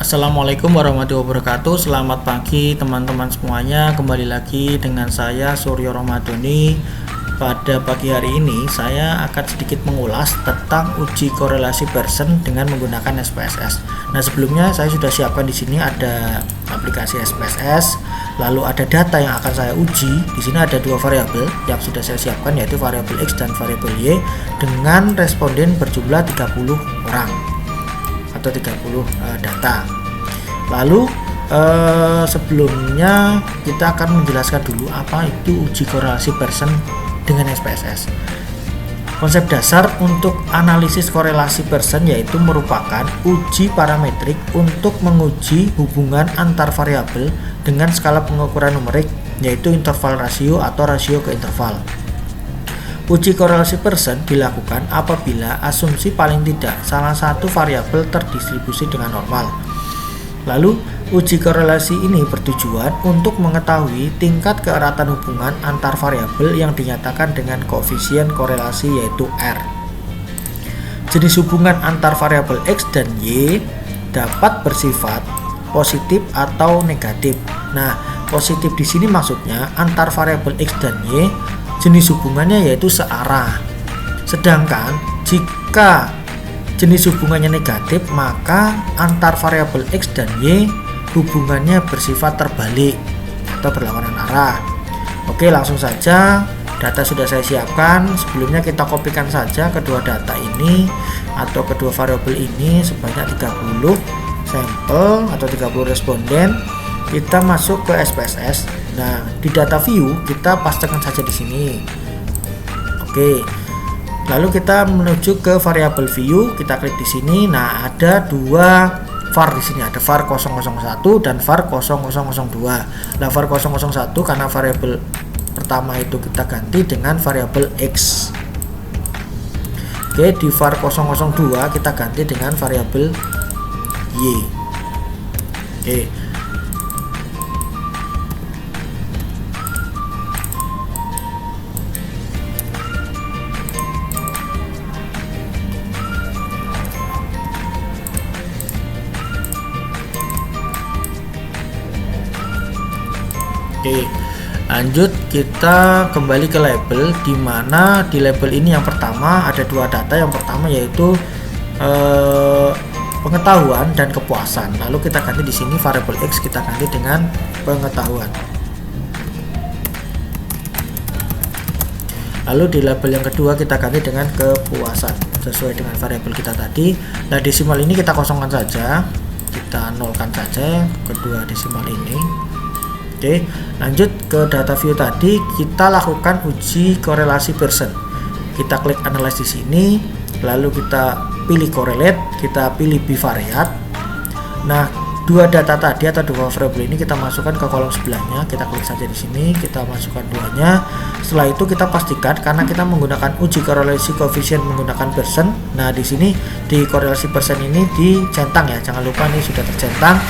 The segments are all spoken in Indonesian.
Assalamualaikum warahmatullahi wabarakatuh. Selamat pagi teman-teman semuanya. Kembali lagi dengan saya Suryo Ramadhani. Pada pagi hari ini saya akan sedikit mengulas tentang uji korelasi Pearson dengan menggunakan SPSS. Nah, sebelumnya saya sudah siapkan di sini ada aplikasi SPSS, lalu ada data yang akan saya uji. Di sini ada dua variabel yang sudah saya siapkan, yaitu variabel X dan variabel Y dengan responden berjumlah 30 orang atau 30 data. Lalu sebelumnya kita akan menjelaskan dulu apa itu uji korelasi Pearson dengan SPSS. Konsep dasar untuk analisis korelasi Pearson yaitu merupakan uji parametrik untuk menguji hubungan antar variabel dengan skala pengukuran numerik, yaitu interval rasio atau rasio ke interval. Uji korelasi Pearson dilakukan apabila asumsi paling tidak salah satu variabel terdistribusi dengan normal. Lalu, uji korelasi ini bertujuan untuk mengetahui tingkat keeratan hubungan antar variabel yang dinyatakan dengan koefisien korelasi yaitu R. Jenis hubungan antar variabel X dan Y dapat bersifat positif atau negatif. Nah, positif di sini maksudnya antar variabel X dan Y jenis hubungannya yaitu searah. Sedangkan jika jenis hubungannya negatif, maka antar variabel X dan Y hubungannya bersifat terbalik atau berlawanan arah. Oke, langsung saja. Data sudah saya siapkan. Sebelumnya kita kopikan saja kedua data ini atau kedua variabel ini sebanyak 30 sampel atau 30 responden. Kita masuk ke SPSS. Nah, di data view kita pastekan saja di sini. Oke. Lalu kita menuju ke variabel view, kita klik di sini. Nah, ada dua var di sini, ada var 001 dan var 0002. Nah, var 001 karena variabel pertama itu kita ganti dengan variabel X. Oke, di var 002 kita ganti dengan variabel Y. Oke. Oke, lanjut kita kembali ke label, di mana di label ini yang pertama ada dua data. Yang pertama yaitu pengetahuan dan kepuasan. Lalu kita ganti di sini variabel X kita ganti dengan pengetahuan. Lalu di label yang kedua kita ganti dengan kepuasan sesuai dengan variabel kita tadi. Nah, desimal ini kita kosongkan saja, kita nolkan saja kedua desimal ini. Oke, lanjut ke data view tadi, kita lakukan uji korelasi Pearson. Kita klik analyze di sini, lalu kita pilih correlate, kita pilih bivariate. Nah, dua data tadi atau dua variabel ini kita masukkan ke kolom sebelahnya. Kita klik saja di sini, kita masukkan duanya. Setelah itu kita pastikan karena kita menggunakan uji korelasi koefisien menggunakan Pearson. Nah, di sini di korelasi Pearson ini dicentang ya, jangan lupa ini sudah tercentang.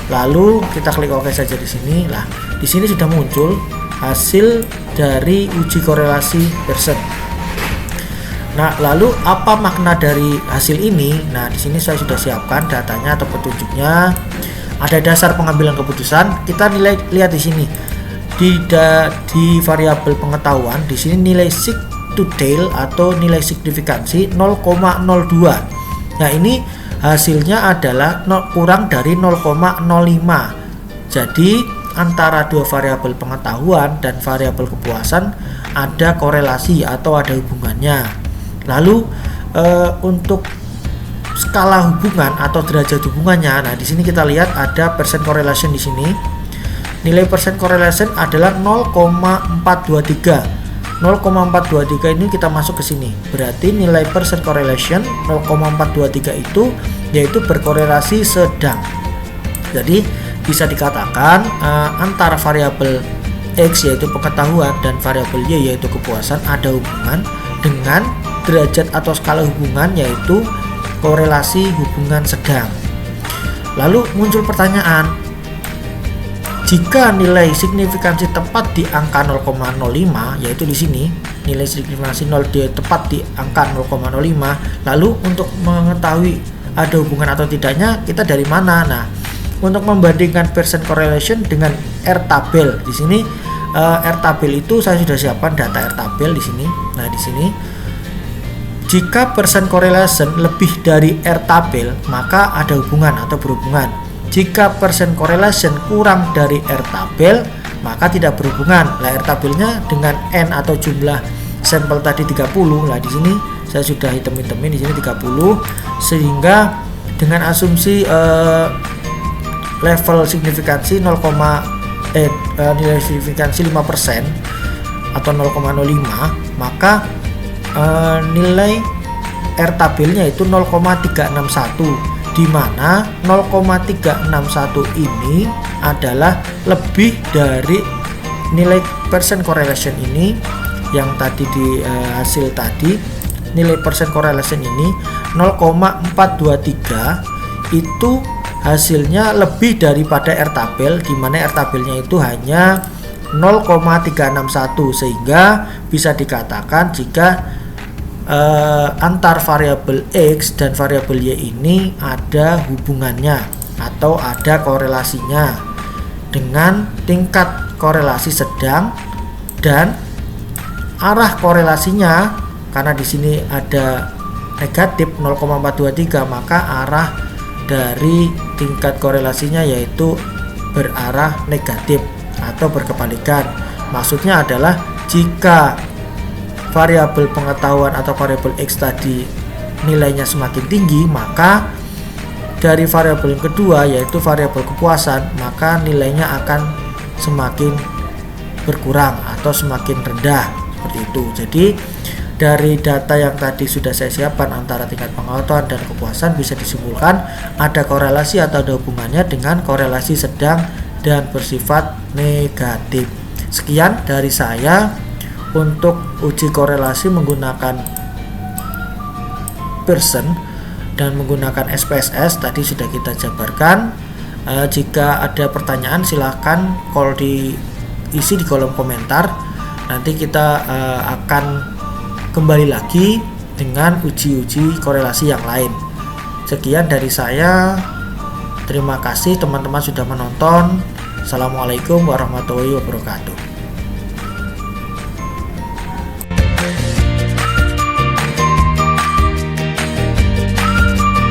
Lalu kita klik OK saja di sini. Lah, di sini sudah muncul hasil dari uji korelasi Pearson. Nah, lalu apa makna dari hasil ini? Nah, di sini saya sudah siapkan datanya atau petunjuknya. Ada dasar pengambilan keputusan. Kita lihat di sini. Di variabel pengetahuan, di sini nilai sig to tail atau nilai signifikansi 0,02. Nah, ini hasilnya adalah kurang dari 0,05. Jadi antara dua variabel pengetahuan dan variabel kepuasan ada korelasi atau ada hubungannya. Lalu untuk skala hubungan atau derajat hubungannya, nah di sini kita lihat ada percent correlation di sini. Nilai percent correlation adalah 0,423. 0,423 ini kita masuk ke sini. Berarti nilai percent correlation 0,423 itu yaitu berkorelasi sedang. Jadi bisa dikatakan antara variabel X yaitu pengetahuan dan variabel Y yaitu kepuasan ada hubungan dengan derajat atau skala hubungan yaitu korelasi hubungan sedang. Lalu muncul pertanyaan, jika nilai signifikansi tepat di angka 0,05, yaitu di sini nilai signifikansi 0 tepat di angka 0,05, lalu untuk mengetahui ada hubungan atau tidaknya kita dari mana. Nah, untuk membandingkan percent correlation dengan R-tabel, di sini R-tabel itu saya sudah siapkan data R-tabel di sini. Nah, di sini jika percent correlation lebih dari R-tabel, maka ada hubungan atau berhubungan. Jika percent correlation kurang dari R-tabel, maka tidak berhubungan. Nah, R-tabelnya dengan N atau jumlah sampel tadi 30. Nah, di sini saya sudah hitam-hitamin di sini 30, sehingga dengan asumsi level signifikansi nilai signifikansi 5% atau 0,05, maka nilai R-tabelnya itu 0,361, di mana 0,361 ini adalah lebih dari nilai percent correlation ini yang tadi di hasil tadi. Nilai percent correlation ini 0,423 itu hasilnya lebih daripada R-tabel, di mana R-tabelnya itu hanya 0,361, sehingga bisa dikatakan jika antar variabel X dan variabel Y ini ada hubungannya atau ada korelasinya dengan tingkat korelasi sedang dan arah korelasinya. Karena di sini ada negatif 0,423, maka arah dari tingkat korelasinya yaitu berarah negatif atau berkebalikan. Maksudnya adalah jika variabel pengetahuan atau variabel X tadi nilainya semakin tinggi, maka dari variabel yang kedua yaitu variabel kepuasan, maka nilainya akan semakin berkurang atau semakin rendah, seperti itu. Jadi dari data yang tadi sudah saya siapkan antara tingkat pengetahuan dan kepuasan bisa disimpulkan ada korelasi atau ada hubungannya dengan korelasi sedang dan bersifat negatif. Sekian dari saya untuk uji korelasi menggunakan Pearson dan menggunakan SPSS tadi sudah kita jabarkan. Jika ada pertanyaan silahkan diisi di kolom komentar. Nanti kita akan kembali lagi dengan uji-uji korelasi yang lain. Sekian dari saya. Terima kasih teman-teman sudah menonton. Assalamualaikum warahmatullahi wabarakatuh.